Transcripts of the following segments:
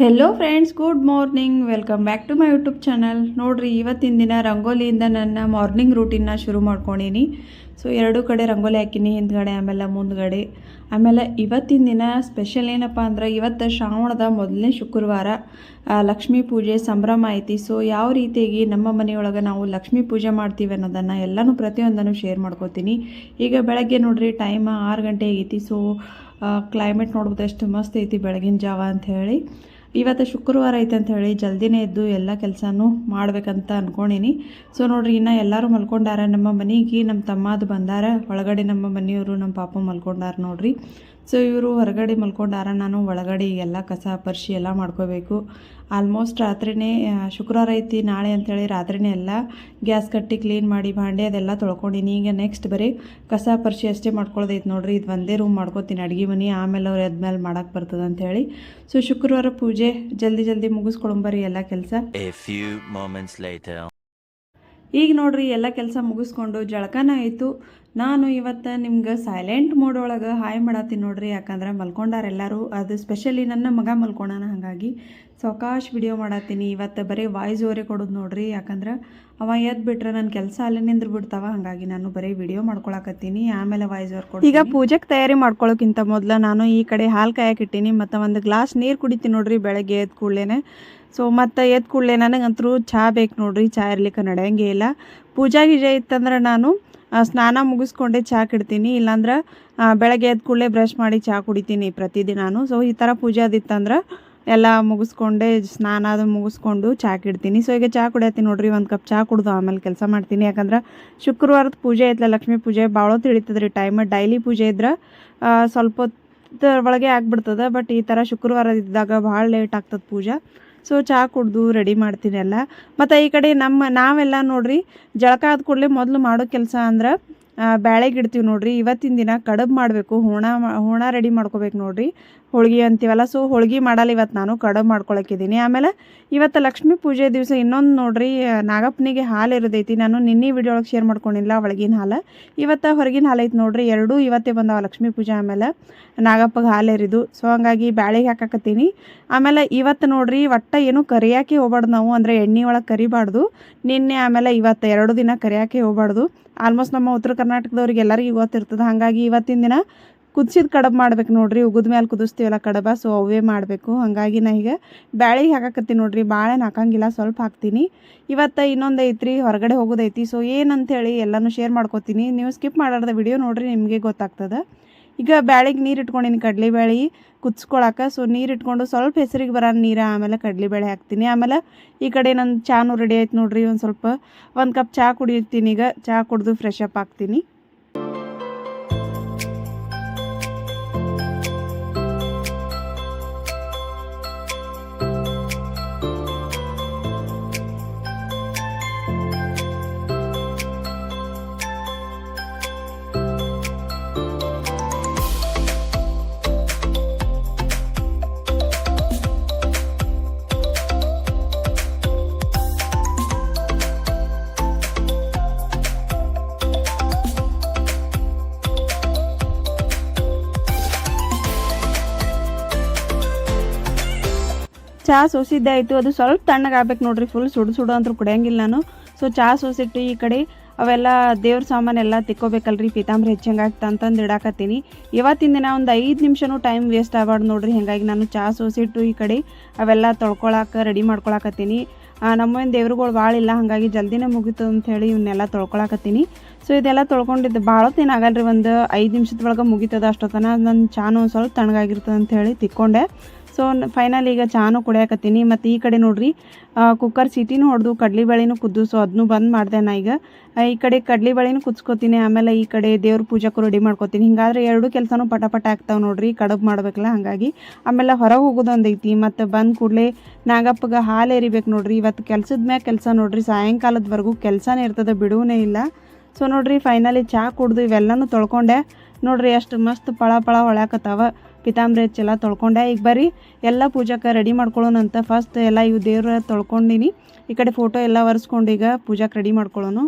Hello friends, good morning. Welcome back to my YouTube channel. ನೋಡಿರಿ, ಇವತ್ತಿನ ದಿನ ರಂಗೋಲಿಯಿಂದ ನನ್ನ ಮಾರ್ನಿಂಗ್ ರೂಟೀನ್ನ ಶುರು ಮಾಡ್ಕೊಂಡೀನಿ. ಸೊ 2 ಕಡೆ ರಂಗೋಲಿ ಹಾಕಿನಿ, ಹಿಂದ್ಗಡೆ ಆಮೇಲೆ ಮುಂದ್ಗಡೆ. ಆಮೇಲೆ ಇವತ್ತಿನ ದಿನ ಸ್ಪೆಷಲ್ ಏನಪ್ಪ ಅಂದ್ರೆ, ಇವತ್ತು ಶ್ರಾವಣದ ಮೊದಲನೇ ಶುಕ್ರವಾರ, ಲಕ್ಷ್ಮೀ ಪೂಜೆ ಸಂಭ್ರಮ ಐತಿ. ಸೊ ಯಾವ ರೀತಿಯಾಗಿ ನಮ್ಮ ಮನೆಯೊಳಗೆ ನಾವು ಲಕ್ಷ್ಮೀ ಪೂಜೆ ಮಾಡ್ತೀವಿ ಅನ್ನೋದನ್ನು ಎಲ್ಲನೂ ಪ್ರತಿಯೊಂದನ್ನು ಶೇರ್ ಮಾಡ್ಕೋತೀನಿ. ಈಗ ಬೆಳಗ್ಗೆ ನೋಡಿರಿ, ಟೈಮ್ 6 ಗಂಟೆ ಆಗೈತಿ. ಸೊ ಕ್ಲೈಮೇಟ್ ನೋಡ್ಬೋದು ಎಷ್ಟು ಮಸ್ತ್ ಐತಿ ಬೆಳಗಿನ ಜಾವ ಅಂಥೇಳಿ. ಇವತ್ತು ಶುಕ್ರವಾರ ಐತೆ ಅಂತ ಹೇಳಿ ಜಲ್ದಿನೇ ಎದ್ದು ಎಲ್ಲ ಕೆಲಸನೂ ಮಾಡ್ಬೇಕಂತ ಅಂದ್ಕೊಂಡೀನಿ. ಸೊ ನೋಡಿರಿ, ಇನ್ನು ಎಲ್ಲರೂ ಮಲ್ಕೊಂಡಾರ. ನಮ್ಮ ಮನೆಗೆ ನಮ್ಮ ತಮ್ಮದು ಬಂದಾರ. ಒಳಗಡೆ ನಮ್ಮ ಮನೆಯವರು, ನಮ್ಮ ಪಾಪ ಮಲ್ಕೊಂಡಾರ ನೋಡಿರಿ. ಸೊ ಇವರು ಹೊರಗಡೆ ಮಲ್ಕೊಂಡಾರ, ನಾನು ಒಳಗಡೆ ಎಲ್ಲ ಕಸ ಪರಿಶಿ ಎಲ್ಲ ಮಾಡ್ಕೋಬೇಕು. ಆಲ್ಮೋಸ್ಟ್ ರಾತ್ರಿನೇ, ಶುಕ್ರವಾರ ಐತಿ ನಾಳೆ ಅಂಥೇಳಿ ರಾತ್ರಿನೇ ಎಲ್ಲ ಗ್ಯಾಸ್ ಕಟ್ಟಿ ಕ್ಲೀನ್ ಮಾಡಿ ಭಾಂಡೆ ಅದೆಲ್ಲ ತೊಳ್ಕೊಂಡಿನಿ. ಈಗ ನೆಕ್ಸ್ಟ್ ಬರೀ ಕಸ ಪರಿಶಿ ಅಷ್ಟೇ ಮಾಡ್ಕೊಳ್ಳೋದೈತೆ ನೋಡಿರಿ. ಇದು ಒಂದೇ ರೂಮ್ ಮಾಡ್ಕೋತೀನಿ, ಅಡುಗೆ ಮನೆ. ಆಮೇಲೆ ಅವ್ರು ಎದ್ಮೇಲೆ ಮಾಡೋಕ್ಕೆ ಬರ್ತದೆ ಅಂಥೇಳಿ. ಸೊ ಶುಕ್ರವಾರ ಪೂಜೆ ಜಲ್ದಿ ಮುಗಿಸ್ಕೊಳಂಬರಿ ಎಲ್ಲ ಕೆಲಸ. ಈಗ ನೋಡ್ರಿ, ಎಲ್ಲ ಕೆಲಸ ಮುಗಿಸ್ಕೊಂಡು ಜಳಕನ ಆಯಿತು. ನಾನು ಇವತ್ತು ನಿಮ್ಗೆ ಸೈಲೆಂಟ್ ಮೋಡ್ ಒಳಗೆ ಹಾಯ್ ಮಾಡತ್ತೀನಿ ನೋಡ್ರಿ. ಯಾಕಂದ್ರೆ ಮಲ್ಕೊಂಡಾರೆಲ್ಲರೂ, ಅದು ಸ್ಪೆಷಲಿ ನನ್ನ ಮಗ ಮಲ್ಕೊಂಡಾನ, ಹಾಗಾಗಿ ಸಾವಕಾಶ ವಿಡಿಯೋ ಮಾಡತ್ತೀನಿ. ಇವತ್ತು ಬರೀ ವಾಯ್ಸ್ ಓವರೇ ಕೊಡೋದು ನೋಡ್ರಿ. ಯಾಕಂದ್ರೆ ಅವ ಎದ್ದು ಬಿಟ್ರೆ ನನ್ನ ಕೆಲಸ ಅಲ್ಲೇ ನಿಂದ್ರು ಬಿಡ್ತಾವ, ಹಾಗಾಗಿ ನಾನು ಬರೀ ವಿಡಿಯೋ ಮಾಡ್ಕೊಳಕತ್ತೀನಿ. ಆಮೇಲೆ ವಾಯ್ಸ್ ಓವರ್ ಕೊಡ್ತೀನಿ. ಈಗ ಪೂಜೆಗೆ ತಯಾರಿ ಮಾಡ್ಕೊಳ್ಳೋಕ್ಕಿಂತ ಮೊದಲು ನಾನು ಈ ಕಡೆ ಹಾಲು ಕಾಯಕ್ಕೆ ಇಟ್ಟೀನಿ, ಮತ್ತು ಒಂದು ಗ್ಲಾಸ್ ನೀರು ಕುಡಿತೀನಿ ನೋಡ್ರಿ ಬೆಳಗ್ಗೆ ಎದ್ದು ಕೂಡಲೇ. ಸೊ ಮತ್ತು ಎದ್ದು ಕೂಡಲೇ ನನಗಂತರೂ ಚಹಾ ಬೇಕು ನೋಡ್ರಿ. ಚಹಾ ಇರ್ಲಿಕ್ಕೆ ನಡೆಯಂಗೇ ಇಲ್ಲ. ಪೂಜಾ ಗೀಜೆ ಇತ್ತಂದ್ರೆ ನಾನು ಸ್ನಾನ ಮುಗಿಸ್ಕೊಂಡೆ ಚಹಾ ಇಡ್ತೀನಿ. ಇಲ್ಲಾಂದ್ರೆ ಬೆಳಗ್ಗೆ ಎದ್ದು ಕೂಡಲೇ ಬ್ರಷ್ ಮಾಡಿ ಚಹಾ ಕುಡಿತೀನಿ ಪ್ರತಿದಿನಾನು. ಸೊ ಈ ಥರ ಪೂಜೆ ಅದಿತ್ತಂದ್ರೆ ಎಲ್ಲ ಮುಗಿಸ್ಕೊಂಡೆ, ಸ್ನಾನ ಅದು ಮುಗಿಸ್ಕೊಂಡು ಚಹಾ ಇಡ್ತೀನಿ. ಸೊ ಈಗ ಚಹಾ ಕುಡಿಯತ್ತೀನಿ ನೋಡ್ರಿ. 1 ಕಪ್ ಚಹಾ ಕುಡ್ದು ಆಮೇಲೆ ಕೆಲಸ ಮಾಡ್ತೀನಿ. ಯಾಕಂದ್ರೆ ಶುಕ್ರವಾರದ ಪೂಜೆ ಐತಲ್ಲ, ಲಕ್ಷ್ಮೀ ಪೂಜೆ, ಭಾಳ ತಿಳಿತದೆ ರೀ ಟೈಮ್. ಡೈಲಿ ಪೂಜೆ ಇದ್ರೆ ಸ್ವಲ್ಪ ಒಳಗೆ ಆಗ್ಬಿಡ್ತದೆ. ಬಟ್ ಈ ಥರ ಶುಕ್ರವಾರ ಇದ್ದಾಗ ಭಾಳ ಲೇಟ್ ಆಗ್ತದೆ ಪೂಜೆ. ಸೊ ಚಹಾ ಕುಡ್ದು ರೆಡಿ ಮಾಡ್ತೀನಿ ಎಲ್ಲ. ಮತ್ತು ಈ ಕಡೆ ನಾವೆಲ್ಲ ನೋಡ್ರಿ, ಜಳಕ ಆದ ಕೂಡಲೇ ಮೊದಲು ಮಾಡೋ ಕೆಲಸ ಅಂದ್ರೆ ಬ್ಯಾಳೆಗೆ ಇಡ್ತೀವಿ ನೋಡ್ರಿ. ಇವತ್ತಿನ ದಿನ ಕಡುಬು ಮಾಡಬೇಕು, ಹೂಣ ರೆಡಿ ಮಾಡ್ಕೋಬೇಕು ನೋಡ್ರಿ. ಹೋಳ್ಗೆ ಅಂತೀವಲ್ಲ, ಸೊ ಹೋಳ್ಗೆ ಮಾಡಲ್ಲ ಇವತ್ತು ನಾನು, ಕಡುಬು ಮಾಡ್ಕೊಳಕ್ಕಿದ್ದೀನಿ. ಆಮೇಲೆ ಇವತ್ತು ಲಕ್ಷ್ಮೀ ಪೂಜೆ ದಿವಸ ಇನ್ನೊಂದು ನೋಡ್ರಿ, ನಾಗಪ್ಪನಿಗೆ ಹಾಲು ಇರೋದೈತಿ. ನಾನು ನಿನ್ನೆ ವಿಡಿಯೋ ಒಳಗೆ ಶೇರ್ ಮಾಡ್ಕೊಂಡಿಲ್ಲ ಒಳಗಿನ ಹಾಲು. ಇವತ್ತು ಹೊರಗಿನ ಹಾಲು ಐತಿ ನೋಡ್ರಿ. ಎರಡೂ ಇವತ್ತೇ ಬಂದಾವ, ಲಕ್ಷ್ಮೀ ಪೂಜೆ ಆಮೇಲೆ ನಾಗಪ್ಪಗೆ ಹಾಲು ಎರಿದು. ಸೊ ಹಂಗಾಗಿ ಬ್ಯಾಳೆಗೆ ಹಾಕಾಕತ್ತೀನಿ. ಆಮೇಲೆ ಇವತ್ತು ನೋಡ್ರಿ, ಒಟ್ಟ ಏನು ಕರಿಯಾಕೆ ಹೋಗ್ಬಾರ್ದು ನಾವು, ಅಂದರೆ ಎಣ್ಣೆ ಒಳಗೆ ಕರಿಬಾರ್ದು. ನಿನ್ನೆ ಆಮೇಲೆ ಇವತ್ತು 2 ದಿನ ಕರಿಯಾಕೆ ಹೋಗ್ಬಾರ್ದು. ಆಲ್ಮೋಸ್ಟ್ ನಮ್ಮ ಉತ್ತರ ಕರ್ನಾಟಕದವ್ರಿಗೆ ಎಲ್ಲರಿಗೂ ಗೊತ್ತಿರ್ತದೆ. ಹಾಗಾಗಿ ಇವತ್ತಿನ ದಿನ ಕುದಿಸಿದ ಕಡುಬು ಮಾಡ್ಬೇಕು ನೋಡ್ರಿ. ಉಗಿದ ಮೇಲೆ ಕುದಿಸ್ತೀವಲ್ಲ ಕಡುಬ, ಸೊ ಅವೇ ಮಾಡಬೇಕು. ಹಾಗಾಗಿ ನಾ ಈಗ ಬ್ಯಾಳಿಗೆ ಹಾಕಾಕತ್ತೀನಿ ನೋಡ್ರಿ. ಬಾಳೆನ ಹಾಕಂಗಿಲ್ಲ, ಸ್ವಲ್ಪ ಹಾಕ್ತೀನಿ. ಇವತ್ತು ಇನ್ನೊಂದು ಐತ್ರಿ, ಹೊರಗಡೆ ಹೋಗೋದೈತಿ. ಸೊ ಏನಂತೇಳಿ ಎಲ್ಲನೂ ಶೇರ್ ಮಾಡ್ಕೋತೀನಿ. ನೀವು ಸ್ಕಿಪ್ ಮಾಡಾರ್ದ ವಿಡಿಯೋ ನೋಡ್ರಿ, ನಿಮಗೆ ಗೊತ್ತಾಗ್ತದೆ. ಈಗ ಬ್ಯಾಳಿಗೆ ನೀರು ಇಟ್ಕೊಂಡಿನಿ, ಕಡಲೆಬೇಳೆ ಕುದಿಸ್ಕೊಳಕ್ಕೆ. ಸೊ ನೀರು ಇಟ್ಕೊಂಡು ಸ್ವಲ್ಪ ಹೆಸರಿಗೆ ಬರೋ ನೀರು, ಆಮೇಲೆ ಕಡಲೆಬೇಳೆ ಹಾಕ್ತೀನಿ. ಆಮೇಲೆ ಈ ಕಡೆ ನನ್ನ ಚಾನು ರೆಡಿ ಆಯ್ತು ನೋಡ್ರಿ. ಸ್ವಲ್ಪ 1 ಕಪ್ ಚಹಾ ಕುಡಿತೀನಿ. ಈಗ ಚಹಾ ಕುಡಿದು ಫ್ರೆಶ್ ಅಪ್ ಆಗ್ತೀನಿ. ಚಹಾ ಸೋಸಿದ್ದೆ ಆಯಿತು. ಅದು ಸ್ವಲ್ಪ ತಣ್ಣಗಾಗಬೇಕು ನೋಡ್ರಿ, ಫುಲ್ ಸುಡು ಅಂತೂ ಕುಡಿಯಂಗಿಲ್ಲ ನಾನು. ಸೊ ಚಹಾ ಸೋಸಿಟ್ಟು ಈ ಕಡೆ ಅವೆಲ್ಲ ದೇವ್ರ ಸಾಮಾನೆಲ್ಲ ತಿಕ್ಕೋಬೇಕಲ್ರಿ, ಪೀತಾಂಬ್ರಿ ಹೆಚ್ಚಂಗಾಗ್ತ ಅಂತಂದು ಇಡಾಕತ್ತೀನಿ. ಇವತ್ತಿನ ದಿನ ಒಂದು 5 ನಿಮಿಷನೂ ಟೈಮ್ ವೇಸ್ಟ್ ಆಗಬಾರ್ದು ನೋಡ್ರಿ. ಹಾಗಾಗಿ ನಾನು ಚಹಾ ಸೋಸಿಟ್ಟು ಈ ಕಡೆ ಅವೆಲ್ಲ ತೊಳ್ಕೊಳಕ್ಕೆ ರೆಡಿ ಮಾಡ್ಕೊಳಕತ್ತೀನಿ. ನಮ್ಮವೇನು ದೇವ್ರುಗಳು ಭಾಳ ಇಲ್ಲ, ಹಾಗಾಗಿ ಜಲ್ದಿನೇ ಮುಗೀತು ಅಂಥೇಳಿ ಇವನ್ನೆಲ್ಲ ತೊಳ್ಕೊಳಕತ್ತೀನಿ. ಸೊ ಇದೆಲ್ಲ ತೊಳ್ಕೊಂಡಿದ್ದು ಭಾಳ ಹೊತ್ತೇನು ಆಗಲ್ರಿ, ಒಂದು 5 ನಿಮಿಷದೊಳಗೆ ಮುಗೀತದ. ಅಷ್ಟೊತ್ತನ ನನ್ನ ಚಾನು ಸ್ವಲ್ಪ ತಣ್ಣಗಾಗಿರ್ತದೆ ಅಂಥೇಳಿ ತಿಕ್ಕೊಂಡೆ. ಸೊ ಫೈನಲ್ ಈಗ ಚಾನು ಕುಡಿಯಾಕತ್ತೀನಿ. ಮತ್ತು ಈ ಕಡೆ ನೋಡ್ರಿ ಕುಕ್ಕರ್ ಸೀಟಿನೂ ಹೊಡೆದು ಕಡ್ಲಿಬೇಳೆನೂ ಕುದ್ದು, ಸೊ ಅದನ್ನು ಬಂದ್ ಮಾಡಿದೆ ನಾ. ಈಗ ಈ ಕಡೆ ಕಡ್ಲಿಬೇಳೆನೂ ಕುದಿಸ್ಕೊತೀನಿ, ಆಮೇಲೆ ಈ ಕಡೆ ದೇವ್ರ ಪೂಜೆಗೂ ರೆಡಿ ಮಾಡ್ಕೊತೀನಿ. ಹಿಂಗಾದ್ರೆ ಎರಡು ಕೆಲಸನೂ ಪಟ ಆಗ್ತಾವೆ ನೋಡ್ರಿ, ಕಡುಬು ಮಾಡ್ಬೇಕಲ್ಲ ಹಾಗಾಗಿ. ಆಮೇಲೆ ಹೊರಗೆ ಹೋಗೋದೊಂದು ಐತಿ, ಮತ್ತು ಬಂದು ಕೂಡಲೇ ನಾಗಪ್ಪಗೆ ಹಾಲು ಎರಿಬೇಕು ನೋಡ್ರಿ. ಇವತ್ತು ಕೆಲಸದ ಮ್ಯಾಗ ಕೆಲಸ ನೋಡ್ರಿ, ಸಾಯಂಕಾಲದವರೆಗೂ ಕೆಲಸನೇ ಇರ್ತದೆ, ಬಿಡುವೇ ಇಲ್ಲ. ಸೊ ನೋಡ್ರಿ ಫೈನಲಿ ಚಹಾ ಕುಡ್ದು ಇವೆಲ್ಲನೂ ತೊಳ್ಕೊಂಡೆ ನೋಡ್ರಿ, ಎಷ್ಟು ಮಸ್ತ್ ಪಳ ಹೊಳ್ಯಾಕತ್ತಾವ. ಪಿತಾಂಬ್ರಿ ಹೆಚ್ಚೆಲ್ಲ ತೊಳ್ಕೊಂಡೆ. ಈಗ ಬರೀ ಎಲ್ಲ ಪೂಜಾಕ್ಕೆ ರೆಡಿ ಮಾಡ್ಕೊಳ್ಳೋಣಂತ. ಫಸ್ಟ್ ಎಲ್ಲ ಇವು ದೇವ್ರ ತೊಳ್ಕೊಂಡಿನಿ, ಈ ಕಡೆ ಫೋಟೋ ಎಲ್ಲ ಒರೆಸ್ಕೊಂಡು ಈಗ ಪೂಜಾಕ್ಕೆ ರೆಡಿ ಮಾಡ್ಕೊಳ್ಳೋಣ.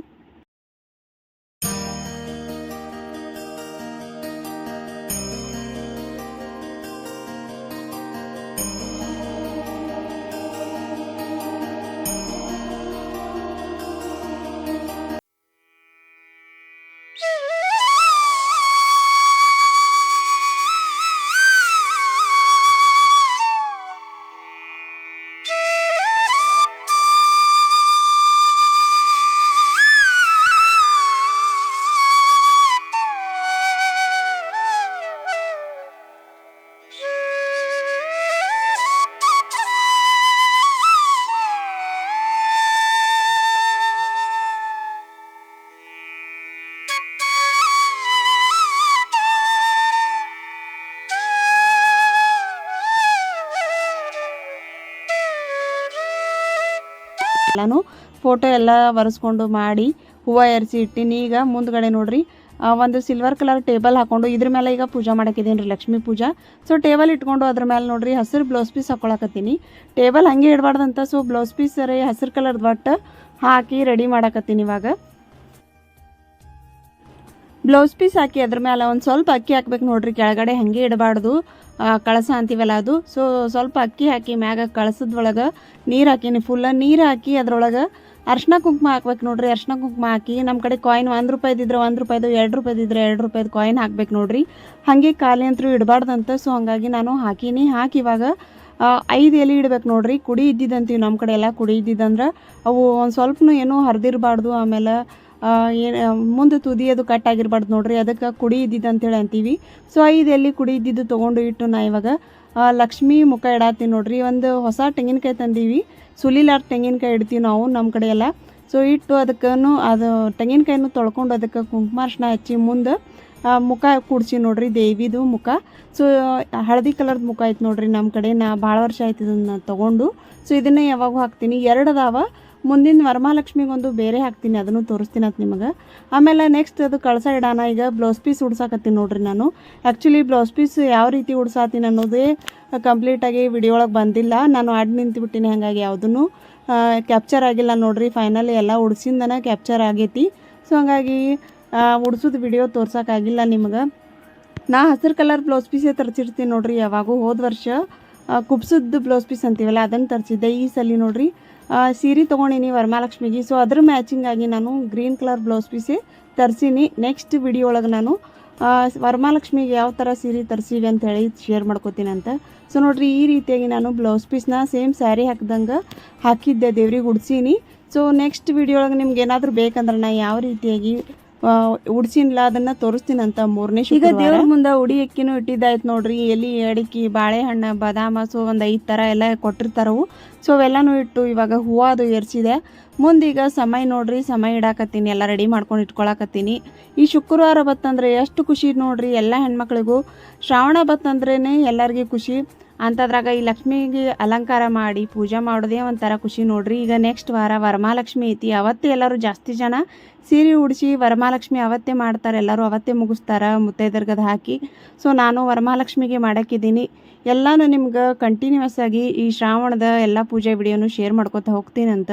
ಎಲ್ಲನೂ ಫೋಟೋ ಎಲ್ಲ ಒರೆಸ್ಕೊಂಡು ಮಾಡಿ ಹೂವು ಏರಿಸಿ ಇಟ್ಟಿನಿ. ಈಗ ಮುಂದ್ಗಡೆ ನೋಡ್ರಿ ಒಂದು ಸಿಲ್ವರ್ ಕಲರ್ ಟೇಬಲ್ ಹಾಕೊಂಡು ಇದ್ರ ಮೇಲೆ ಈಗ ಪೂಜೆ ಮಾಡಾಕಿದ್ದೀನಿ ರೀ, ಲಕ್ಷ್ಮೀ ಪೂಜಾ. ಸೊ ಟೇಬಲ್ ಇಟ್ಕೊಂಡು ಅದ್ರ ಮೇಲೆ ನೋಡ್ರಿ ಹಸಿರು ಬ್ಲೌಸ್ ಪೀಸ್ ಹಾಕೊಳಕತ್ತೀನಿ. ಟೇಬಲ್ ಹಂಗೆ ಇಡಬಾರ್ದಂತ, ಸೊ ಬ್ಲೌಸ್ ಪೀಸ್ ರೀ ಹಸಿರು ಕಲರ್ದು ಒಟ್ಟು ಹಾಕಿ ರೆಡಿ ಮಾಡಾಕತ್ತೀನಿ. ಇವಾಗ ಬ್ಲೌಸ್ ಪೀಸ್ ಹಾಕಿ ಅದ್ರ ಮೇಲೆ ಒಂದು ಸ್ವಲ್ಪ ಅಕ್ಕಿ ಹಾಕ್ಬೇಕು ನೋಡ್ರಿ, ಕೆಳಗಡೆ ಹಾಗೆ ಇಡಬಾರ್ದು, ಕಳಸ ಅಂತೀವಲ್ಲ ಅದು. ಸೊ ಸ್ವಲ್ಪ ಅಕ್ಕಿ ಹಾಕಿ ಮ್ಯಾಗ ಕಳಸದೊಳಗೆ ನೀರು ಹಾಕೀನಿ, ಫುಲ್ಲ ನೀರು ಹಾಕಿ ಅದ್ರೊಳಗೆ ಅರ್ಶಿನ ಕುಂಕುಮ ಹಾಕ್ಬೇಕು ನೋಡ್ರಿ. ಅರ್ಶಿನ ಕುಂಕುಮ ಹಾಕಿ ನಮ್ಮ ಕಡೆ ಕಾಯಿನ್ 1 ರೂಪಾಯಿದಿದ್ರೆ 1 ರೂಪಾಯಿದು, 2 ರೂಪಾಯಿದಿದ್ರೆ 2 ರೂಪಾಯಿದು ಕಾಯಿನ್ ಹಾಕ್ಬೇಕು ನೋಡ್ರಿ. ಹಾಗೆ ಖಾಲಿ ಅಂತೂ ಇಡಬಾರ್ದಂತ. ಸೊ ಹಾಗಾಗಿ ನಾನು ಹಾಕೀನಿ. ಹಾಕಿ ಇವಾಗ 5 ಎಲೆ ಇಡ್ಬೇಕು ನೋಡ್ರಿ. ಕುಡಿ ಇದ್ದಿದ್ದಂತೀವಿ ನಮ್ಮ ಕಡೆ ಎಲ್ಲ, ಕುಡಿ ಇದ್ದಿದ್ದಂದ್ರೆ ಅವು ಒಂದು ಸ್ವಲ್ಪನೂ ಏನೂ ಹರಿದಿರಬಾರ್ದು, ಆಮೇಲೆ ಮುಂದೆ ತುದಿ ಅದು ಕಟ್ ಆಗಿರ್ಬಾರ್ದು ನೋಡ್ರಿ, ಅದಕ್ಕೆ ಕುಡಿ ಇದ್ದಿದ್ದು ಅಂತೇಳಿ ಅಂತೀವಿ. ಸೊ 5 ಎಲೆ ಕುಡಿ ಇದ್ದಿದ್ದು ತೊಗೊಂಡು ಇಟ್ಟು ನಾ ಇವಾಗ ಲಕ್ಷ್ಮೀ ಮುಖ ಇಡಾತೀನಿ ನೋಡ್ರಿ. ಒಂದು ಹೊಸ ತೆಂಗಿನಕಾಯಿ ತಂದೀವಿ, ಸುಲಿಲಾರ ತೆಂಗಿನಕಾಯಿ ಇಡ್ತೀವಿ ನಾವು ನಮ್ಮ ಕಡೆ ಎಲ್ಲ. ಸೊ ಇಟ್ಟು ಅದಕ್ಕೂ ಅದು ತೆಂಗಿನಕಾಯಿನೂ ತೊಳ್ಕೊಂಡು ಅದಕ್ಕೆ ಕುಂಕುಮ ಅರ್ಶಿನ ಹಚ್ಚಿ ಮುಂದೆ ಮುಖ ಕೂಡ್ಸಿ ನೋಡ್ರಿ, ದೇವಿದು ಮುಖ. ಸೊ ಹಳದಿ ಕಲರ್ದು ಮುಖ ಆಯ್ತು ನೋಡ್ರಿ ನಮ್ಮ ಕಡೆ. ನಾ ಭಾಳ ವರ್ಷ ಆಯ್ತು ಇದನ್ನು ತೊಗೊಂಡು. ಸೊ ಇದನ್ನೇ ಯಾವಾಗೂ ಹಾಕ್ತೀನಿ. 2 ಅದಾವ, ಮುಂದಿನ ವರಮಹಾಲಕ್ಷ್ಮಿಗೊಂದು ಬೇರೆ ಹಾಕ್ತೀನಿ, ಅದನ್ನು ತೋರಿಸ್ತೀನಿ ಅಂತ ನಿಮಗೆ. ಆಮೇಲೆ ನೆಕ್ಸ್ಟ್ ಅದು ಕಳಸ ಇಡೋಣ. ಈಗ ಬ್ಲೌಸ್ ಪೀಸ್ ಉಡ್ಸಾಕತ್ತೀನಿ ನೋಡ್ರಿ ನಾನು. ಆ್ಯಕ್ಚುಲಿ ಬ್ಲೌಸ್ ಪೀಸ್ ಯಾವ ರೀತಿ ಉಡ್ಸಾತೀನಿ ಅನ್ನೋದೇ ಕಂಪ್ಲೀಟಾಗಿ ವಿಡಿಯೋ ಒಳಗೆ ಬಂದಿಲ್ಲ, ನಾನು ಆಡ್ ನಿಂತುಬಿಟ್ಟಿನಿ, ಹಾಗಾಗಿ ಯಾವುದೂ ಕ್ಯಾಪ್ಚರ್ ಆಗಿಲ್ಲ ನೋಡ್ರಿ. ಫೈನಲಿ ಎಲ್ಲ ಉಡ್ಸಿಂದನೇ ಕ್ಯಾಪ್ಚರ್ ಆಗೈತಿ. ಸೊ ಹಾಗಾಗಿ ಉಡ್ಸೋದು ವಿಡಿಯೋ ತೋರ್ಸೋಕ್ಕಾಗಿಲ್ಲ ನಿಮಗೆ. ನಾ ಹಸಿರು ಕಲರ್ ಬ್ಲೌಸ್ ಪೀಸೇ ತರಿಸಿರ್ತೀನಿ ನೋಡ್ರಿ ಯಾವಾಗೂ. ಹೋದ ವರ್ಷ ಕುಬ್ಸದ್ದು ಬ್ಲೌಸ್ ಪೀಸ್ ಅಂತೀವಲ್ಲ ಅದನ್ನು ತರಿಸಿದ್ದೆ. ಈ ಸಲ ನೋಡ್ರಿ ಸೀರೆ ತೊಗೊಂಡಿನಿ ವರಮಹಾಲಕ್ಷ್ಮಿಗೆ. ಸೊ ಅದ್ರ ಮ್ಯಾಚಿಂಗ್ ಆಗಿ ನಾನು ಗ್ರೀನ್ ಕಲರ್ ಬ್ಲೌಸ್ ಪೀಸೇ ತರಿಸೀನಿ. ನೆಕ್ಸ್ಟ್ ವಿಡಿಯೋ ಒಳಗೆ ನಾನು ವರಮಹಾಲಕ್ಷ್ಮಿಗೆ ಯಾವ ಥರ ಸೀರೆ ತರಿಸೀವಿ ಅಂಥೇಳಿ ಶೇರ್ ಮಾಡ್ಕೋತೀನಿ ಅಂತ. ಸೊ ನೋಡ್ರಿ ಈ ರೀತಿಯಾಗಿ ನಾನು ಬ್ಲೌಸ್ ಪೀಸ್ನ ಸೇಮ್ ಸ್ಯಾರಿ ಹಾಕ್ದಂಗೆ ಹಾಕಿದ್ದೆ, ದೇವ್ರಿಗೆ ಉಡ್ಸೀನಿ. ಸೊ ನೆಕ್ಸ್ಟ್ ವಿಡಿಯೋ ಒಳಗೆ ನಿಮ್ಗೆ ಏನಾದರೂ ಬೇಕಂದ್ರೆ ನಾ ಯಾವ ರೀತಿಯಾಗಿ ಉಡ್ಸಿನ್ಲ ಅದನ್ನು ತೋರಿಸ್ತೀನಿ ಅಂತ. 3ನೇ ಈಗ ದೇವ್ರ ಮುಂದೆ ಉಡಿ ಅಕ್ಕಿನೂ ಇಟ್ಟಿದ್ದಾಯ್ತು ನೋಡ್ರಿ. ಎಲೆ ಅಡಿಕೆ ಬಾಳೆಹಣ್ಣು ಬಾದಾಮ, ಸೊ ಒಂದು 5 ಥರ ಎಲ್ಲ ಕೊಟ್ಟಿರ್ತಾರವು. ಸೊ ಅವೆಲ್ಲನೂ ಇಟ್ಟು ಇವಾಗ ಹೂವು ಅದು ಏರ್ಸಿದೆ. ಮುಂದೀಗ ಸಮಯ ನೋಡ್ರಿ, ಸಮಯ ಇಡಾಕತ್ತೀನಿ, ಎಲ್ಲ ರೆಡಿ ಮಾಡ್ಕೊಂಡು ಇಟ್ಕೊಳಕತ್ತೀನಿ. ಈ ಶುಕ್ರವಾರ ಬತ್ತಂದ್ರೆ ಎಷ್ಟು ಖುಷಿ ನೋಡ್ರಿ ಎಲ್ಲ ಹೆಣ್ಮಕ್ಳಿಗೂ. ಶ್ರಾವಣ ಬತ್ತಂದ್ರೇ ಎಲ್ಲರಿಗೂ ಖುಷಿ. ಅಂಥದ್ರಾಗ ಈ ಲಕ್ಷ್ಮಿಗೆ ಅಲಂಕಾರ ಮಾಡಿ ಪೂಜೆ ಮಾಡೋದೇ ಒಂಥರ ಖುಷಿ ನೋಡ್ರಿ. ಈಗ ನೆಕ್ಸ್ಟ್ ವಾರ ವರಮಹಾಲಕ್ಷ್ಮಿ ಐತಿ. ಅವತ್ತೇ ಎಲ್ಲರೂ ಜಾಸ್ತಿ ಜನ ಸೀರೆ ಉಡಿಸಿ ವರಮಹಾಲಕ್ಷ್ಮಿ ಅವತ್ತೇ ಮಾಡ್ತಾರೆ, ಎಲ್ಲರೂ ಅವತ್ತೇ ಮುಗಿಸ್ತಾರೆ ಮುತ್ತೈದೆರ್ಗದು ಹಾಕಿ. ಸೊ ನಾನು ವರಮಹಾಲಕ್ಷ್ಮಿಗೆ ಮಾಡಾಕಿದ್ದೀನಿ. ಎಲ್ಲನೂ ನಿಮ್ಗೆ ಕಂಟಿನ್ಯೂಸ್ ಆಗಿ ಈ ಶ್ರಾವಣದ ಎಲ್ಲ ಪೂಜೆ ವಿಡಿಯೋನು ಶೇರ್ ಮಾಡ್ಕೊತಾ ಹೋಗ್ತೀನಂತ.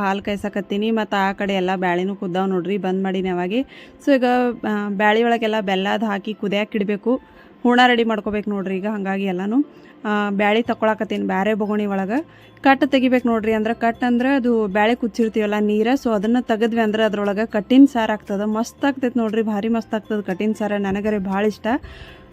ಹಾಲು ಕಾಯ್ಸಕತ್ತೀನಿ ಮತ್ತು ಆ ಕಡೆ ಎಲ್ಲ ಬ್ಯಾಳಿನೂ ಕುದ್ದಾವ್ ನೋಡ್ರಿ, ಬಂದ್ ಮಾಡೀನಿ ಅವಾಗೆ. ಸೊ ಈಗ ಬ್ಯಾಳಿ ಒಳಗೆಲ್ಲ ಬೆಲ್ಲದ ಹಾಕಿ ಕುದಿಯಕ್ಕೆ ಇಡಬೇಕು, ಹೂರ್ಣ ರೆಡಿ ಮಾಡ್ಕೋಬೇಕು ನೋಡ್ರಿ. ಈಗ ಹಾಗಾಗಿ ಎಲ್ಲನೂ ಬ್ಯಾಳಿ ತಗೊಳಕತ್ತೀನಿ ಬೇರೆ ಬೊಗಣಿ ಒಳಗೆ. ಕಟ್ಟು ತೆಗಿಬೇಕು ನೋಡ್ರಿ, ಅಂದ್ರೆ ಕಟ್ ಅಂದ್ರೆ ಅದು ಬ್ಯಾಳೆ ಕುಚ್ಚಿರ್ತೀವಲ್ಲ ನೀರು, ಸೊ ಅದನ್ನು ತೆಗೆದ್ವಿ ಅಂದ್ರೆ ಅದ್ರೊಳಗೆ ಕಟ್ಟಿನ ಸಾರು ಆಗ್ತದೆ, ಮಸ್ತ್ ಆಗ್ತೈತೆ ನೋಡ್ರಿ, ಭಾರಿ ಮಸ್ತ್ ಆಗ್ತದೆ ಕಟ್ಟಿನ ಸಾರು, ನನಗರೆ ಭಾಳ ಇಷ್ಟ.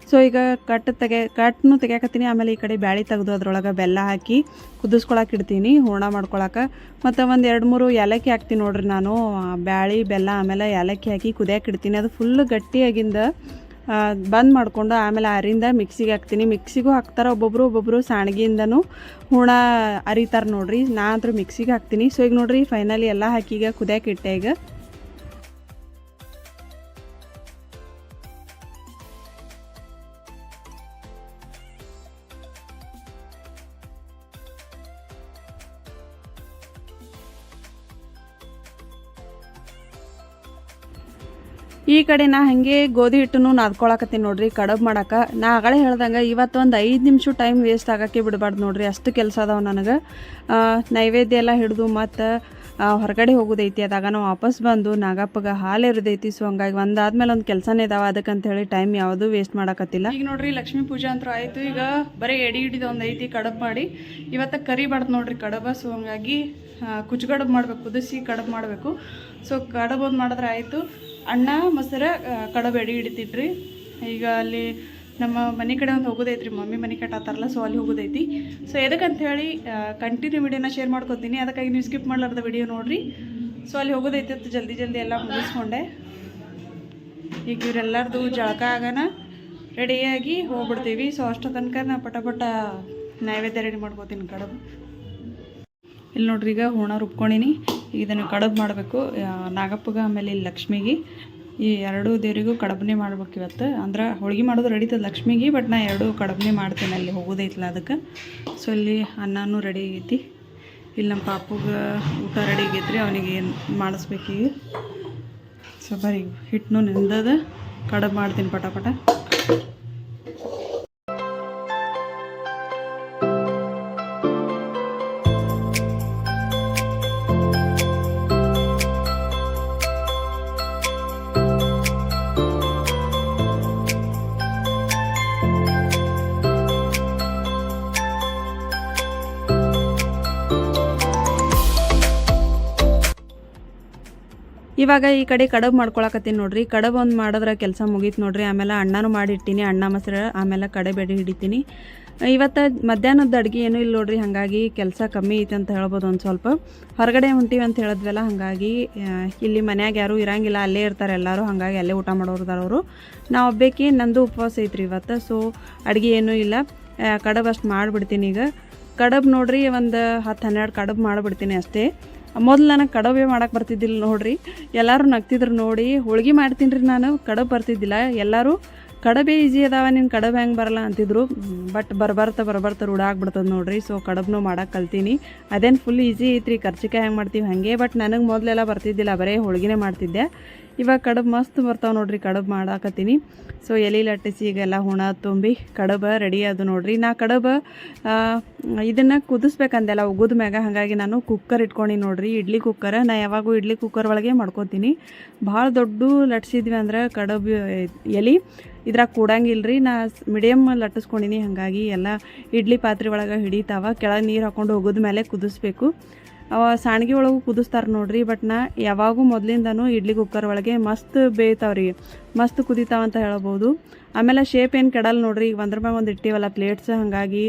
ಸೊ ಈಗ ಕಟ್ಟನ್ನು ತೆಗಿಯಾಕತ್ತೀನಿ. ಆಮೇಲೆ ಈ ಕಡೆ ಬ್ಯಾಳಿ ತೆಗೆದು ಅದ್ರೊಳಗೆ ಬೆಲ್ಲ ಹಾಕಿ ಕುದಿಸ್ಕೊಳಕ್ಕೆ ಇಡ್ತೀನಿ ಹೂರ್ಣ ಮಾಡ್ಕೊಳಕ್ಕೆ. ಮತ್ತು ಒಂದು 2-3 ಏಲಕ್ಕಿ ಹಾಕ್ತೀನಿ ನೋಡ್ರಿ ನಾನು, ಬ್ಯಾಳಿ ಬೆಲ್ಲ ಆಮೇಲೆ ಏಲಕ್ಕಿ ಹಾಕಿ ಕುದಿಯಕ್ಕೆ ಇಡ್ತೀನಿ. ಅದು ಫುಲ್ ಗಟ್ಟಿಯಾಗಿಂದ ಬಂದ್ ಮಾಡಿಕೊಂಡು ಆಮೇಲೆ ಅರಿಂದ ಮಿಕ್ಸಿಗೆ ಹಾಕ್ತೀನಿ. ಮಿಕ್ಸಿಗೂ ಹಾಕ್ತಾರೆ ಒಬ್ಬೊಬ್ಬರು ಸಾಣಿಗೆಯಿಂದನೂ ಹೂರ್ಣ ಅರಿತಾರೆ ನೋಡ್ರಿ, ನಾ ಅಂತೂ ಮಿಕ್ಸಿಗೆ ಹಾಕ್ತೀನಿ. ಸೊ ಈಗ ನೋಡ್ರಿ ಫೈನಲಿ ಎಲ್ಲ ಹಾಕಿ ಈಗ ಕುದಿಯಕ್ಕೆ ಇಟ್ಟೆ. ಈಗ ಈ ಕಡೆ ನಾ ಹಾಗೆ ಗೋಧಿ ಹಿಟ್ಟನ್ನು ನಾದ್ಕೊಳಕತ್ತೀನಿ ನೋಡ್ರಿ ಕಡಬ್ ಮಾಡಕ್ಕೆ. ನಾ ಆಗಲೇ ಹೇಳ್ದಂಗೆ ಇವತ್ತು ಒಂದು 5 ನಿಮಿಷ ಟೈಮ್ ವೇಸ್ಟ್ ಆಗೋಕ್ಕೆ ಬಿಡಬಾರ್ದು ನೋಡ್ರಿ, ಅಷ್ಟು ಕೆಲಸ ಅದಾವೆ ನನಗೆ. ನೈವೇದ್ಯ ಎಲ್ಲ ಹಿಡಿದು ಮತ್ತು ಹೊರಗಡೆ ಹೋಗೋದೈತಿ, ಅದಾಗ ನಾವು ವಾಪಸ್ ಬಂದು ನಾಗಪ್ಪಗೆ ಹಾಲು ಎರೆದೈತಿ. ಸೊ ಹಂಗಾಗಿ ಒಂದಾದ್ಮೇಲೆ ಒಂದು ಕೆಲಸನೇ ಇದಾವೆ, ಅದಕ್ಕಂತೇಳಿ ಟೈಮ್ ಯಾವುದೂ ವೇಸ್ಟ್ ಮಾಡೋಕತ್ತಿಲ್ಲ. ಈಗ ನೋಡ್ರಿ ಲಕ್ಷ್ಮೀ ಪೂಜೆ ಅಂತೂ ಆಯಿತು. ಈಗ ಬರೀ ಎಡಿ ಹಿಡಿದು ಒಂದು ಐತಿ ಕಡಬ್ ಮಾಡಿ, ಇವತ್ತು ಕರಿಬಾರ್ದು ನೋಡ್ರಿ ಕಡಬ. ಸೊ ಹಂಗಾಗಿ ಕುಚ್ಚು ಮಾಡಬೇಕು, ಕುದಿಸಿ ಕಡಬ್ ಮಾಡಬೇಕು. ಸೊ ಕಡಬ್ ಒಂದು ಮಾಡಿದ್ರೆ ಆಯಿತು. ಅನ್ನ ಮೊಸರು ಕಡಬ ಎಡಿ ಹಿಡಿತಿದ್ರಿ. ಈಗ ಅಲ್ಲಿ ನಮ್ಮ ಮನೆ ಕಡೆ ಒಂದು ಹೋಗೋದೈತ್ರಿ, ಮಮ್ಮಿ ಮನೆ ಕಟ್ಟಾತಾರಲ್ಲ, ಸೊ ಅಲ್ಲಿ ಹೋಗೋದೈತಿ. ಸೊ ಎದಕ್ಕಂತ ಹೇಳಿ ಕಂಟಿನ್ಯೂ ವಿಡಿಯೋನ ಶೇರ್ ಮಾಡ್ಕೊತೀನಿ, ಅದಕ್ಕಾಗಿ ನೀವು ಸ್ಕಿಪ್ ಮಾಡಲಾರ್ದ ವಿಡಿಯೋ ನೋಡಿರಿ. ಸೊ ಅಲ್ಲಿ ಹೋಗೋದೈತಿ ಅಂತ ಜಲ್ದಿ ಎಲ್ಲ ಮುಗಿಸ್ಕೊಂಡೆ. ಈಗ ಇವರೆಲ್ಲರದು ಜಳಕ ಆಗೋಣ ರೆಡಿಯಾಗಿ ಹೋಗ್ಬಿಡ್ತೀವಿ. ಸೊ ಅಷ್ಟೋ ತನಕ ನಾ ಪಟ ನೈವೇದ್ಯ ರೆಡಿ ಮಾಡ್ಕೋತೀನಿ ಕಡಬು. ಇಲ್ಲಿ ನೋಡ್ರಿ ಈಗ ಹೂರ್ಣ ರುಬ್ಕೊಂಡಿನಿ. ಇದನ್ನು ಕಡಬು ಮಾಡಬೇಕು ನಾಗಪ್ಪಗೆ ಆಮೇಲೆ ಇಲ್ಲಿ ಲಕ್ಷ್ಮಿಗೆ, ಈ 2 ದೇವರಿಗೂ ಕಡಬನೇ ಮಾಡ್ಬೇಕು ಇವತ್ತು. ಅಂದ್ರೆ ಹೋಳ್ಗೆ ಮಾಡೋದು ನಡೀತದೆ ಲಕ್ಷ್ಮಿಗೆ, ಬಟ್ ನಾ 2 ಕಡಬನೇ ಮಾಡ್ತೀನಿ, ಅಲ್ಲಿ ಹೋಗೋದೈತಲ್ಲ ಅದಕ್ಕೆ. ಸೊ ಇಲ್ಲಿ ಅನ್ನನೂ ರೆಡಿ ಆಗೈತಿ. ಇಲ್ಲಿ ನಮ್ಮ ಪಾಪುಗೆ ಊಟ ರೆಡಿ ಆಗೈತ್ರಿ, ಅವನಿಗೆ ಏನು ಮಾಡಿಸ್ಬೇಕೀಗ. ಸೊ ಬರೀ ಹಿಟ್ಟನ್ನು ನೆಂದದ ಕಡಬು ಮಾಡ್ತೀನಿ ಪಟ. ಇವಾಗ ಈ ಕಡೆ ಕಡಬು ಮಾಡ್ಕೊಳಕತ್ತೀನಿ ನೋಡ್ರಿ. ಕಡಬು ಒಂದು ಮಾಡಿದ್ರೆ ಕೆಲಸ ಮುಗೀತು ನೋಡ್ರಿ. ಆಮೇಲೆ ಅಣ್ಣನೂ ಮಾಡಿಟ್ಟಿನಿ, ಅನ್ನ ಮೊಸರು, ಆಮೇಲೆ ಕಡಬು ಎಡಿ ಹಿಡಿತೀನಿ. ಇವತ್ತು ಮಧ್ಯಾಹ್ನದ ಅಡುಗೆ ಏನೂ ಇಲ್ಲ ನೋಡ್ರಿ, ಹಾಗಾಗಿ ಕೆಲಸ ಕಮ್ಮಿ ಐತೆ ಅಂತ ಹೇಳ್ಬೋದು. ಒಂದು ಸ್ವಲ್ಪ ಹೊರಗಡೆ ಹೊಂಟೀವಿ ಅಂತ ಹೇಳಿದ್ವಲ್ಲ, ಹಾಗಾಗಿ ಇಲ್ಲಿ ಮನ್ಯಾಗ ಯಾರೂ ಇರಂಗಿಲ್ಲ, ಅಲ್ಲೇ ಇರ್ತಾರೆ ಎಲ್ಲರೂ, ಹಾಗಾಗಿ ಅಲ್ಲೇ ಊಟ ಮಾಡೋರ್ದಾರವರು. ನಾವು ಒಬ್ಬೇಕಿ, ನಂದು ಉಪವಾಸ ಐತ್ರಿ ಇವತ್ತು. ಸೊ ಅಡುಗೆ ಏನೂ ಇಲ್ಲ, ಕಡಬು ಅಷ್ಟು ಮಾಡಿಬಿಡ್ತೀನಿ. ಈಗ ಕಡಬು ನೋಡ್ರಿ ಒಂದು 10-12 ಕಡಬು ಮಾಡಿಬಿಡ್ತೀನಿ ಅಷ್ಟೇ. ಮೊದಲು ನನಗೆ ಕಡಬೇ ಮಾಡೋಕೆ ಬರ್ತಿದ್ದಿಲ್ಲ ನೋಡ್ರಿ, ಎಲ್ಲರೂ ನಗ್ತಿದ್ರು ನೋಡಿ. ಹೋಳ್ಗೆ ಮಾಡ್ತೀನಿ ರೀ ನಾನು, ಕಡಬು ಬರ್ತಿದ್ದಿಲ್ಲ. ಎಲ್ಲರೂ ಕಡಬೇ ಈಜಿ ಅದಾವ, ನೀನು ಕಡಬು ಹೆಂಗೆ ಬರಲ್ಲ ಅಂತಿದ್ರು. ಬಟ್ ಬರ್ಬರ್ತಾ ರೂಢ ಆಗ್ಬಿಡ್ತದೆ ನೋಡ್ರಿ. ಸೊ ಕಡಬನ್ನು ಮಾಡೋಕೆ ಕಲ್ತೀನಿ. ಅದೇನು ಫುಲ್ ಈಸಿ ಐತ್ರಿ, ಕರ್ಚಿಕಾಯಿ ಹೆಂಗೆ ಮಾಡ್ತೀವಿ ಹಾಗೆ. ಬಟ್ ನನಗೆ ಮೊದಲೆಲ್ಲ ಬರ್ತಿದ್ದಿಲ್ಲ, ಬರೀ ಹೋಳ್ಗೆನೇ ಮಾಡ್ತಿದ್ದೆ. ಇವಾಗ ಕಡಬು ಮಸ್ತ್ ಬರ್ತಾವೆ ನೋಡ್ರಿ, ಕಡಬು ಮಾಡಾಕತ್ತೀನಿ. ಸೊ ಎಲೆ ಲಟ್ಟಿಸಿ ಈಗೆಲ್ಲ ಹುಣ ತುಂಬಿ ಕಡಬು ರೆಡಿ ಅದು ನೋಡ್ರಿ. ನಾ ಕಡಬು ಇದನ್ನು ಕುದಿಸ್ಬೇಕಂದೆಲ್ಲ ಉಗುದ ಮ್ಯಾಗ, ಹಾಗಾಗಿ ನಾನು ಕುಕ್ಕರ್ ಇಟ್ಕೊಂಡು ನೋಡ್ರಿ, ಇಡ್ಲಿ ಕುಕ್ಕರ್. ನಾ ಯಾವಾಗೂ ಇಡ್ಲಿ ಕುಕ್ಕರ್ ಒಳಗೆ ಮಾಡ್ಕೊತೀನಿ. ಭಾಳ ದೊಡ್ಡ ಲಟ್ಸಿದ್ವಿ ಅಂದ್ರೆ ಕಡಬು ಎಲೆ ಇದ್ರಾಗ ಕೂಡಂಗಿಲ್ರಿ. ನಾ ಮೀಡಿಯಮ್ ಲಟ್ಟಿಸ್ಕೊಂಡಿನಿ, ಹಾಗಾಗಿ ಎಲ್ಲ ಇಡ್ಲಿ ಪಾತ್ರೆ ಒಳಗೆ ಹಿಡಿತಾವ. ಕೆಳಗೆ ನೀರು ಹಾಕ್ಕೊಂಡು ಹೋಗೋದ ಮೇಲೆ ಕುದಿಸ್ಬೇಕು. ಸಾಣಿಗೆ ಒಳಗೂ ಕುದಿಸ್ತಾರೆ ನೋಡ್ರಿ. ಬಟ್ ನಾ ಯಾವಾಗೂ ಮೊದಲಿಂದನೂ ಇಡ್ಲಿ ಕುಕ್ಕರ್ ಒಳಗೆ ಮಸ್ತ್ ಬೇಯ್ತಾವ್ರಿ, ಮಸ್ತ್ ಕುದಿತಾವಂತ ಹೇಳ್ಬೋದು. ಆಮೇಲೆ ಶೇಪ್ ಏನು ಕೆಡಲ್ಲ ನೋಡ್ರಿ. ಈಗ ಒಂದ್ರ ಮ್ಯಾಗ ಒಂದು ಇಟ್ಟಿವಲ್ಲ ಪ್ಲೇಟ್ಸ್, ಹಾಗಾಗಿ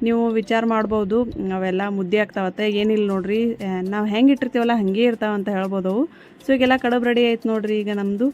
ನೀವು ವಿಚಾರ ಮಾಡ್ಬೋದು ಅವೆಲ್ಲ ಮುದ್ದೆ ಆಗ್ತಾವತ್ತೆ. ಏನಿಲ್ಲ ನೋಡ್ರಿ, ನಾವು ಹೆಂಗೆ ಇಟ್ಟಿರ್ತೀವಲ್ಲ ಹಾಗೆ ಇರ್ತಾವಂತ ಹೇಳ್ಬೋದು ಅವು. ಸೊ ಈಗೆಲ್ಲ ಕಡಬು ರೆಡಿ ಆಯ್ತು ನೋಡ್ರಿ ಈಗ ನಮ್ಮದು.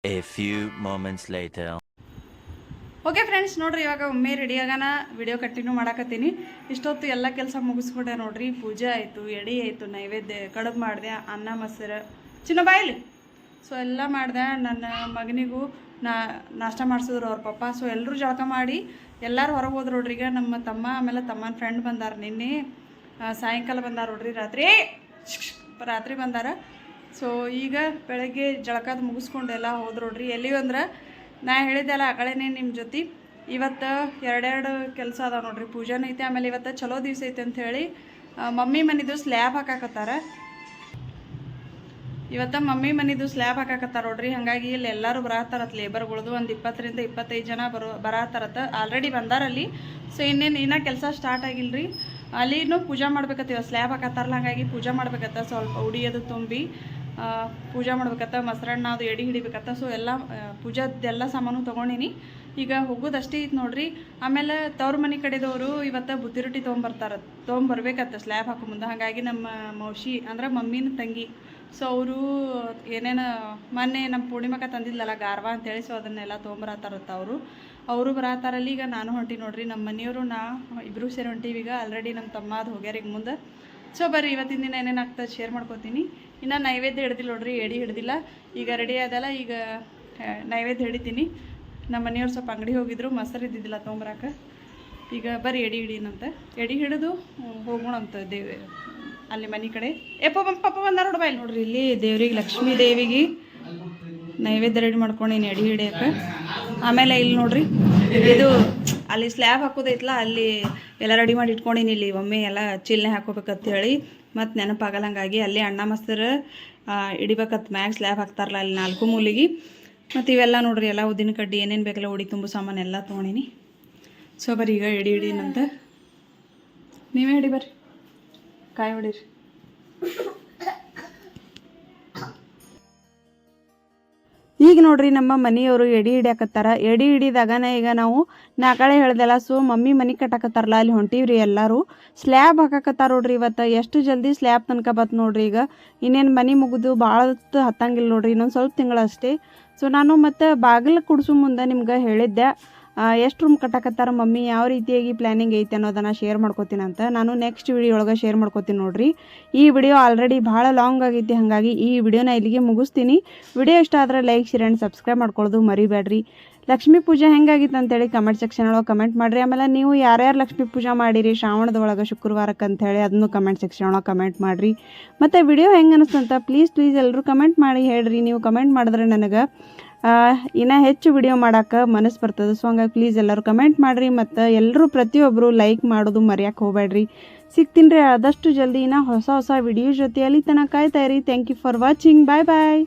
A few moments later. Okay friends, ನೋಡ್ರಿ ಇವಾಗ ಒಮ್ಮೆ ರೆಡಿ ಆಗೋಣ, ವಿಡಿಯೋ ಕಂಟಿನ್ಯೂ ಮಾಡಾಕತ್ತೀನಿ. ಇಷ್ಟೊತ್ತು ಎಲ್ಲ ಕೆಲಸ ಮುಗಿಸ್ಕೊಂಡೆ ನೋಡ್ರಿ. ಪೂಜೆ ಆಯಿತು, ಎಡೆ ಆಯಿತು, ನೈವೇದ್ಯ ಕಡುಬು ಮಾಡಿದೆ, ಅನ್ನ ಮೊಸರು ಚಿನ್ನ ಬಾಯಲ್ಲಿ ಸೊ ಎಲ್ಲ ಮಾಡಿದೆ. ನನ್ನ ಮಗನಿಗೂ ನಾಷ್ಟ ಮಾಡಿಸಿದ್ರು ಅವ್ರ ಪಪ್ಪ. ಸೊ ಎಲ್ಲರೂ ಜಳಕ ಮಾಡಿ ಎಲ್ಲರೂ ಹೊರಗೆ ಹೋದ್ರು ನೋಡ್ರಿ. ಈಗ ನಮ್ಮ ತಮ್ಮ ಆಮೇಲೆ ತಮ್ಮನ ಫ್ರೆಂಡ್ ಬಂದಾರ. ನಿನ್ನೆ ಸಾಯಂಕಾಲ ಬಂದಾರ ನೋಡ್ರಿ, ರಾತ್ರಿ ಬಂದಾರ. ಸೊ ಈಗ ಬೆಳಗ್ಗೆ ಜಳಕದ ಮುಗಿಸ್ಕೊಂಡು ಎಲ್ಲ ಹೋದ್ರು ನೋಡ್ರಿ. ಎಲ್ಲಿಗೆ ಅಂದ್ರೆ ನಾ ಹೇಳಿದ್ದೆಲ್ಲ ಆ ಕಡೆನೇ ನಿಮ್ಮ ಜೊತೆ ಇವತ್ತು ಎರಡೆರಡು ಕೆಲಸ ಅದಾವ ನೋಡ್ರಿ. ಪೂಜಾನೂ ಐತೆ, ಆಮೇಲೆ ಇವತ್ತು ಚಲೋ ದಿವಸ ಐತೆ ಅಂಥೇಳಿ ಮಮ್ಮಿ ಮನಿದು ಸ್ಲ್ಯಾಬ್ ಹಾಕಾಕತ್ತಾರ. ಇವತ್ತು ಮಮ್ಮಿ ಮನಿದು ಸ್ಲ್ಯಾಬ್ ಹಾಕಾಕತ್ತಾರ ನೋಡ್ರಿ. ಹಾಗಾಗಿ ಇಲ್ಲಿ ಎಲ್ಲರೂ ಬರತ್ತಾರತ್ ಲೇಬರ್ಗಳದು ಒಂದು 20ರಿಂದ 25 ಜನ ಬರತ್ತಾರತ್ತ. ಆಲ್ರೆಡಿ ಬಂದಾರಲ್ಲಿ. ಸೊ ಇನ್ನೂ ಕೆಲಸ ಸ್ಟಾರ್ಟ್ ಆಗಿಲ್ಲರಿ. ಅಲ್ಲಿನೂ ಪೂಜೆ ಮಾಡ್ಬೇಕತ್ತ. ಇವಾಗ ಸ್ಲ್ಯಾಬ್ ಹಾಕತ್ತಾರಲ್ಲ, ಹಾಗಾಗಿ ಪೂಜೆ ಮಾಡ್ಬೇಕತ್ತ. ಸ್ವಲ್ಪ ಉಡಿಯೋದು ತುಂಬಿ ಪೂಜೆ ಮಾಡ್ಬೇಕತ್ತ. ಮೊಸರನ್ನ ಅದು ಎಡೆ ಹಿಡಿಬೇಕತ್ತ. ಸೊ ಎಲ್ಲ ಪೂಜಾದೆಲ್ಲ ಸಾಮಾನು ತೊಗೊಂಡಿನಿ. ಈಗ ಹೋಗೋದಷ್ಟೇ ಇತ್ತು ನೋಡ್ರಿ. ಆಮೇಲೆ ತವ್ರ ಮನೆ ಕಡೆದವರು ಇವತ್ತು ಬುತ್ತಿ ರೊಟ್ಟಿ ತೊಗೊಂಬರ್ಬೇಕತ್ತ ಸ್ಲ್ಯಾಬ್ ಹಾಕೋ ಮುಂದೆ. ಹಾಗಾಗಿ ನಮ್ಮ ಮೌಶಿ ಅಂದ್ರೆ ಮಮ್ಮಿನ ತಂಗಿ, ಸೊ ಅವರು ಏನೇನು ಮೊನ್ನೆ ನಮ್ಮ ಪೂರ್ಣಿಮಕ್ಕ ತಂದಿದ್ಲಲ್ಲ ಗಾರ್ವಾ ಅಂತೇಳಿ, ಸೊ ಅದನ್ನೆಲ್ಲ ತೊಗೊಂಬರತ್ತಾರತ್ತ. ಅವರು ಬರತ್ತಾರಲ್ಲಿ. ಈಗ ನಾನು ಹೊಂಟಿ ನೋಡ್ರಿ. ನಮ್ಮ ಮನೆಯವರು ಇಬ್ಬರು ಸೇರಿ ಹೊಂಟೀವಿ. ಈಗ ಆಲ್ರೆಡಿ ನಮ್ಮ ತಮ್ಮ ಅದು ಹೋಗ್ಯಾರ ಈಗ ಮುಂದೆ. ಸೊ ಬರ್ರಿ ಇವತ್ತಿನ ದಿನ ಏನೇನು ಆಗ್ತದೆ ಶೇರ್ ಮಾಡ್ಕೊತೀನಿ. ಇನ್ನು ನೈವೇದ್ಯ ಹಿಡ್ದಿಲ್ಲ ನೋಡ್ರಿ, ಎಡೆ ಹಿಡ್ದಿಲ್ಲ. ಈಗ ರೆಡಿ ಆದಲ್ಲ, ಈಗ ನೈವೇದ್ಯ ಹಿಡಿತೀನಿ. ನಮ್ಮ ಮನೆಯವ್ರು ಸ್ವಲ್ಪ ಅಂಗಡಿ ಹೋಗಿದ್ರು, ಮೊಸರು ಇದ್ದಿದ್ದಿಲ್ಲ ತೊಗೊಂಬರಾಕ. ಈಗ ಬರ್ರಿ ಎಡೆ ಹಿಡೀನಂತ. ಎಡೆ ಹಿಡಿದು ಹೋಗೋಣಂತ ಅಲ್ಲಿ ಮನೆ ಕಡೆ. ಪಪ್ಪ ಬಂದಾರ ನೋಡ್ಬಾ ಇಲ್ಲಿ ನೋಡ್ರಿ. ಇಲ್ಲಿ ದೇವ್ರಿಗೆ, ಲಕ್ಷ್ಮೀ ದೇವಿಗೆ ನೈವೇದ್ಯ ರೆಡಿ ಮಾಡ್ಕೊಂಡೀನಿ ಎಡೆ ಹಿಡಿಯೋಕೆ. ಆಮೇಲೆ ಇಲ್ಲಿ ನೋಡ್ರಿ, ಇದು ಅಲ್ಲಿ ಸ್ಲ್ಯಾಬ್ ಹಾಕೋದೈತಲ್ಲ, ಅಲ್ಲಿ ಎಲ್ಲ ರೆಡಿ ಮಾಡಿ ಇಟ್ಕೊಂಡೀನಿ. ಇಲ್ಲಿ ಒಮ್ಮೆ ಎಲ್ಲ ಚಿಲ್ನೆ ಹಾಕೋಬೇಕಂತ ಹೇಳಿ ಮತ್ತು ನೆನಪಾಗಲ್ಲ. ಹಂಗಾಗಿ ಅಲ್ಲಿ ಅಣ್ಣ ಮೊಸರು ಇಡಿಬೇಕತ್. ಮ್ಯಾಗ ಸ್ಲ್ಯಾಬ್ ಹಾಕ್ತಾರಲ್ಲ ಅಲ್ಲಿ 4 ಮೂಲಿಗೆ. ಮತ್ತು ಇವೆಲ್ಲ ನೋಡ್ರಿ, ಎಲ್ಲ ಉದ್ದಿನ ಕಡ್ಡಿ ಏನೇನು ಬೇಕಲ್ಲ ಉಡಿ ತುಂಬು ಸಾಮಾನು ಎಲ್ಲ ತೊಗೊಂಡಿನಿ. ಸೊ ಬರ್ರಿ ಈಗ ಎಡಿ ಹಿಡೀನಂತ. ನೀವೇ ಹಿಡಿ ಬರ್ರಿ, ಕಾಯಿ ಹೊಡೀರಿ. ಈಗ ನೋಡ್ರಿ ನಮ್ಮ ಮನೆಯವರು ಎಡೆ ಹಿಡಿಯಾಕತ್ತಾರ. ಎಡೆ ಹಿಡಿದಾಗನೇ ಈಗ ನಾವು ನಾಕಳೆ ಹೇಳ್ದಲ್ಲ, ಸೊ ಮಮ್ಮಿ ಮನೆ ಕಟ್ಟಾಕತ್ತಾರಲ್ಲ ಅಲ್ಲಿ ಹೊಂಟೀವ್ರಿ. ಎಲ್ಲರೂ ಸ್ಲ್ಯಾಬ್ ಹಾಕಾಕತ್ತಾರ ನೋಡ್ರಿ. ಇವತ್ತು ಎಷ್ಟು ಜಲ್ದಿ ಸ್ಲ್ಯಾಬ್ ತನಕ ಬತ್ತು ನೋಡ್ರಿ. ಈಗ ಇನ್ನೇನು ಮನೆ ಮುಗಿದು ಭಾಳ ಹತ್ತಂಗಿಲ್ಲ ನೋಡ್ರಿ, ಇನ್ನೊಂದು ಸ್ವಲ್ಪ ತಿಂಗಳಷ್ಟೇ. ಸೊ ನಾನು ಮತ್ತು ಬಾಗಿಲು ಕುಡ್ಸೋ ಮುಂದೆ ನಿಮ್ಗೆ ಹೇಳಿದ್ದೆ ಎಷ್ಟು ರೂಮ್ ಕಟ್ಟಾಕತ್ತಾರ ಮಮ್ಮಿ, ಯಾವ ರೀತಿಯಾಗಿ ಪ್ಲ್ಯಾನಿಂಗ್ ಐತೆ ಅನ್ನೋದನ್ನು ಶೇರ್ ಮಾಡ್ಕೋತೀನಿ ಅಂತ. ನಾನು ನೆಕ್ಸ್ಟ್ ವಿಡಿಯೋ ಒಳಗೆ ಶೇರ್ ಮಾಡ್ಕೋತೀನಿ ನೋಡ್ರಿ. ಈ ವಿಡಿಯೋ ಆಲ್ರೆಡಿ ಭಾಳ ಲಾಂಗ್ ಆಗೈತಿ, ಹಾಗಾಗಿ ಈ ವಿಡಿಯೋನ ಇಲ್ಲಿಗೆ ಮುಗಿಸ್ತೀನಿ. ವಿಡಿಯೋ ಇಷ್ಟ ಆದರೆ ಲೈಕ್, ಶೇರ್ ಆ್ಯಂಡ್ ಸಬ್ಸ್ಕ್ರೈಬ್ ಮಾಡ್ಕೊಳ್ಳೋದು ಮರಿಬೇಡ್ರಿ. ಲಕ್ಷ್ಮೀ ಪೂಜೆ ಹೆಂಗಾಗಿತ್ತು ಅಂತೇಳಿ ಕಮೆಂಟ್ ಸೆಕ್ಷನ್ ಒಳಗೆ ಕಮೆಂಟ್ ಮಾಡಿರಿ. ಆಮೇಲೆ ನೀವು ಯಾರ್ಯಾರು ಲಕ್ಷ್ಮೀ ಪೂಜೆ ಮಾಡಿರಿ ಶ್ರಾವಣದ ಒಳಗೆ ಶುಕ್ರವಾರಕ್ಕೆ ಅಂಥೇಳಿ ಅದನ್ನು ಕಮೆಂಟ್ ಸೆಕ್ಷನ್ ಒಳಗೆ ಕಮೆಂಟ್ ಮಾಡಿರಿ. ಮತ್ತು ವಿಡಿಯೋ ಹೆಂಗೆ ಅನಿಸ್ತಂತ ಪ್ಲೀಸ್ ಎಲ್ಲರೂ ಕಮೆಂಟ್ ಮಾಡಿ ಹೇಳ್ರಿ. ನೀವು ಕಮೆಂಟ್ ಮಾಡಿದ್ರೆ ನನಗೆ ಇನ್ನೂ ಹೆಚ್ಚು ವಿಡಿಯೋ ಮಾಡೋಕ್ಕೆ ಮನಸ್ಸು ಬರ್ತದೆ. ಸೊ ಹಂಗಾಗಿ ಪ್ಲೀಸ್ ಎಲ್ಲರೂ ಕಮೆಂಟ್ ಮಾಡಿರಿ. ಮತ್ತು ಎಲ್ಲರೂ ಪ್ರತಿಯೊಬ್ಬರು ಲೈಕ್ ಮಾಡೋದು ಮರೆಯೋಕ್ಕೆ ಹೋಗಬೇಡ್ರಿ. ಸಿಗ್ತೀನಿ ರೀ ಆದಷ್ಟು ಜಲ್ದಿ ಹೊಸ ವಿಡಿಯೋ ಜೊತೆ. ಅಲ್ಲಿ ತನಕ ಕಾಯ್ತಾ ಇರಿ. Thank you for watching. Bye bye.